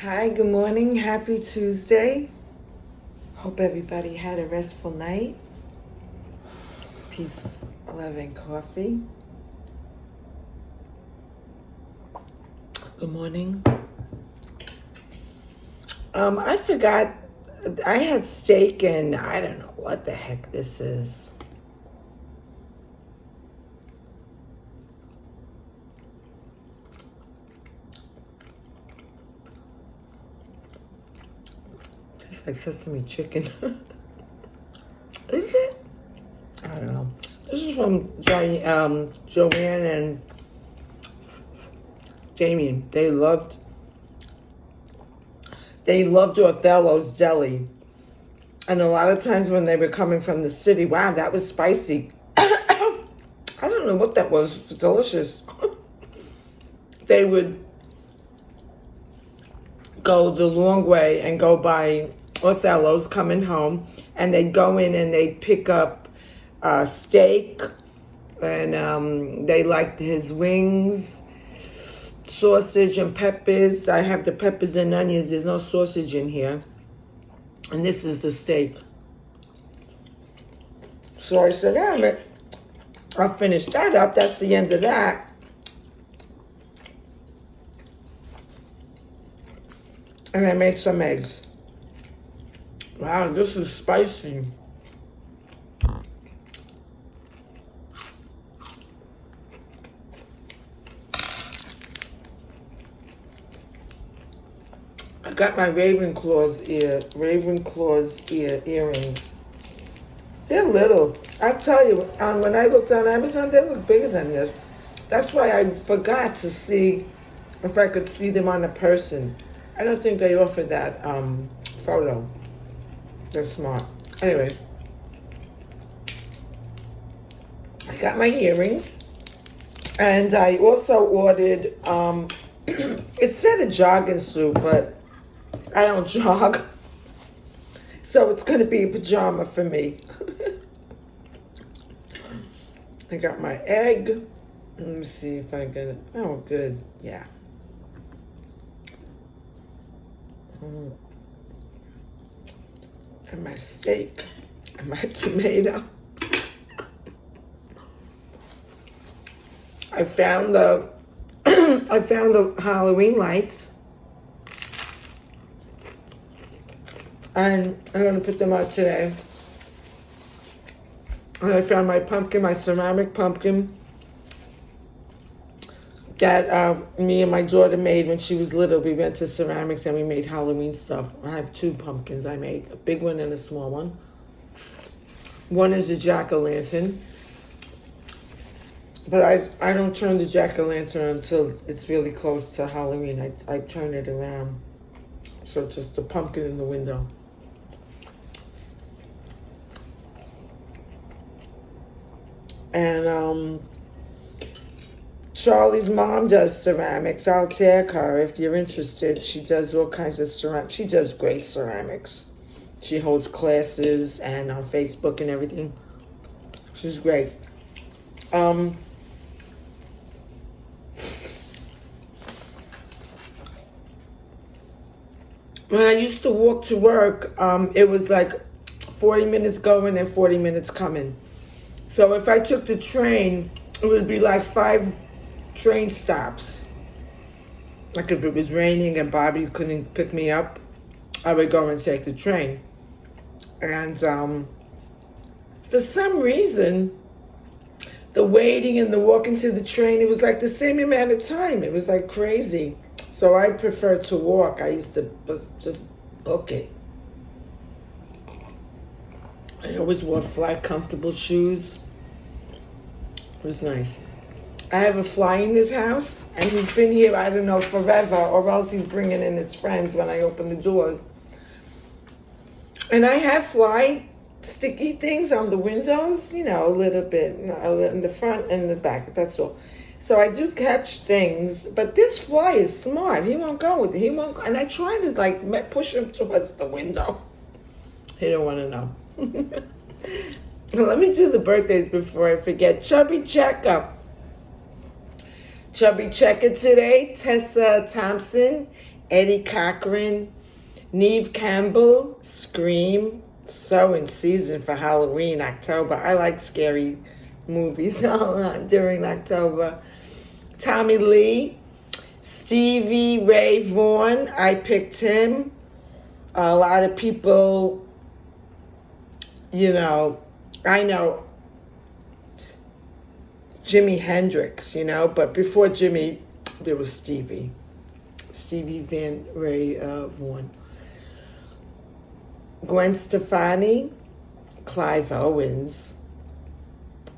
Hi, good morning. Happy Tuesday. Hope everybody had a restful night. Peace, love, and coffee. Good morning. I forgot I had steak and I don't know what the heck this is. Tastes like sesame chicken. Is it? I don't know. This is from Joanne and Damien. They loved Othello's Deli. And a lot of times when they were coming from the city, wow, that was spicy. I don't know what that was. It's delicious. They would go the long way and go by Othello's coming home, and they'd go in and they'd pick up steak, and they liked his wings, sausage, and peppers. I have the peppers and onions. There's no sausage in here. And this is the steak. So I said, yeah, I'll finish that up. That's the end of that. And I made some eggs. Wow, this is spicy. I got my Ravenclaw's earrings. They're little. I'll tell you, when I looked on Amazon, they look bigger than this. That's why I forgot to see if I could see them on a person. I don't think they offered that photo. They're smart. Anyway, I got my earrings, and I also ordered, it said a jogging suit, but I don't jog. So it's going to be a pajama for me. I got my egg. Let me see if I get it. Oh, good. Yeah. And my steak. And my tomato. I found the Halloween lights. And I'm going to put them out today. And I found my pumpkin, my ceramic pumpkin that me and my daughter made when she was little. We went to ceramics and we made Halloween stuff. I have two pumpkins I made, a big one and a small one. One is a jack-o'-lantern. But I don't turn the jack-o'-lantern until it's really close to Halloween. I turn it around. So it's just a pumpkin in the window. And Charlie's mom does ceramics. I'll tag her if you're interested. She does all kinds of ceramics. She does great ceramics. She holds classes and on Facebook and everything. She's great. When I used to walk to work, it was like 40 minutes going and 40 minutes coming. So if I took the train, it would be like 5 train stops. Like if it was raining and Bobby couldn't pick me up, I would go and take the train. And for some reason, the waiting and the walking to the train, it was like the same amount of time. It was like crazy. So I prefer to walk. I used to just book it. I always wore flat, comfortable shoes. It was nice. I have a fly in his house, and he's been here, I don't know, forever, or else he's bringing in his friends when I open the doors. And I have fly sticky things on the windows, you know, a little bit, in the front and the back, that's all. So I do catch things, but this fly is smart. He won't go with it. He won't, and I try to push him towards the window. He don't want to know. Well, let me do the birthdays before I forget. Chubby Checker today. Tessa Thompson Eddie Cochran, Neve Campbell, Scream, so in season for Halloween, October. I like scary movies during October. Tommy Lee, Stevie Ray Vaughan, I picked him. A lot of people, I know Jimi Hendrix, but before Jimmy, there was Stevie Van Ray Vaughan. Gwen Stefani, Clive Owens,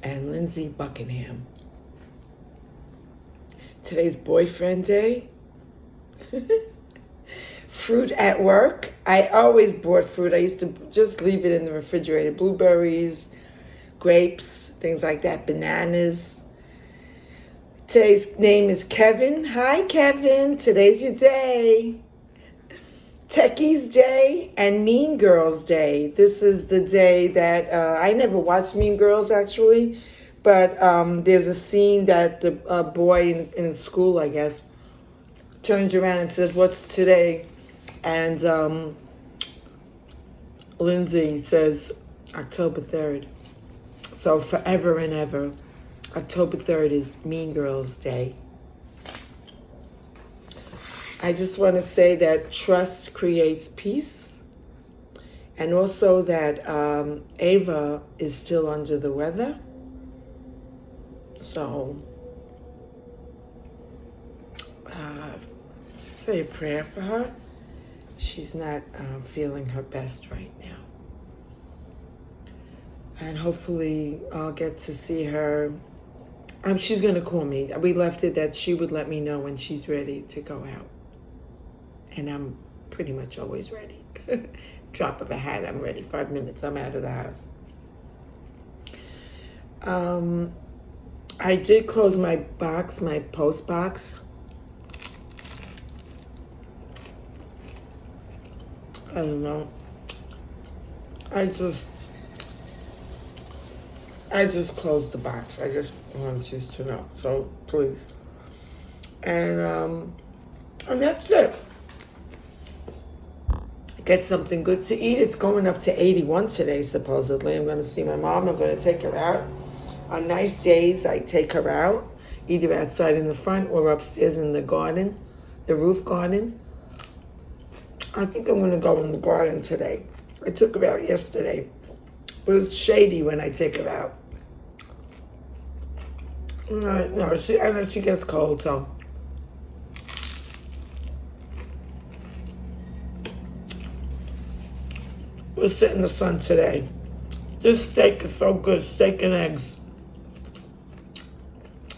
and Lindsey Buckingham. Today's boyfriend day. Fruit at work. I always bought fruit. I used to just leave it in the refrigerator. Blueberries, grapes, things like that, bananas. Today's name is Kevin. Hi, Kevin. Today's your day. Techies Day and Mean Girls Day. This is the day that I never watched Mean Girls actually, but there's a scene that the boy in school, I guess, turns around and says, "What's today?" And Lindsay says, "October 3rd." So forever and ever, October 3rd is Mean Girls Day. I just want to say that trust creates peace, and also that Ava is still under the weather. So say a prayer for her. She's not feeling her best right now. And hopefully I'll get to see her. She's going to call me. We left it that she would let me know when she's ready to go out. And I'm pretty much always ready. Drop of a hat, I'm ready. 5 minutes, I'm out of the house. I did close my box, my post box. I don't know. I just closed the box. I just want you to know. So please. And that's it. Get something good to eat. It's going up to 81 today, supposedly. I'm going to see my mom. I'm going to take her out. On nice days, I take her out, either outside in the front or upstairs in the garden, the roof garden. I think I'm going to go in the garden today. I took her out yesterday, but it's shady when I take her out. No, I know she gets cold, so. We'll sit in the sun today. This steak is so good, steak and eggs.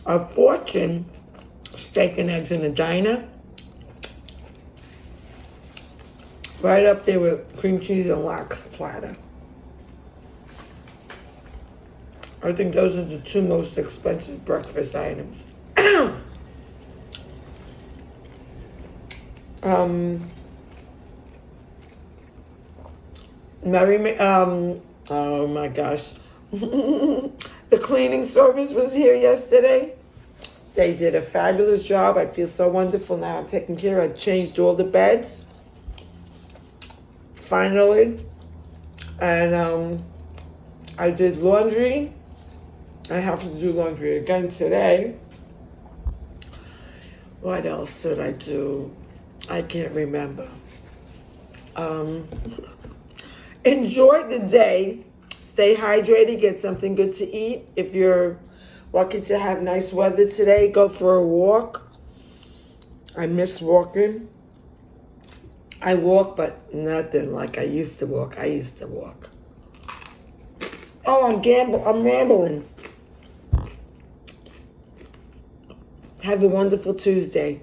A fortune, steak and eggs in a diner. Right up there with cream cheese and lox platter. I think those are the two most expensive breakfast items. Oh my gosh. The cleaning service was here yesterday. They did a fabulous job. I feel so wonderful now. I'm taking care. I changed all the beds. Finally. And I did laundry. I have to do laundry again today. What else did I do? I can't remember. Enjoy the day. Stay hydrated. Get something good to eat. If you're lucky to have nice weather today, go for a walk. I miss walking. I walk, but nothing like I used to walk. Oh, I'm rambling. Have a wonderful Tuesday.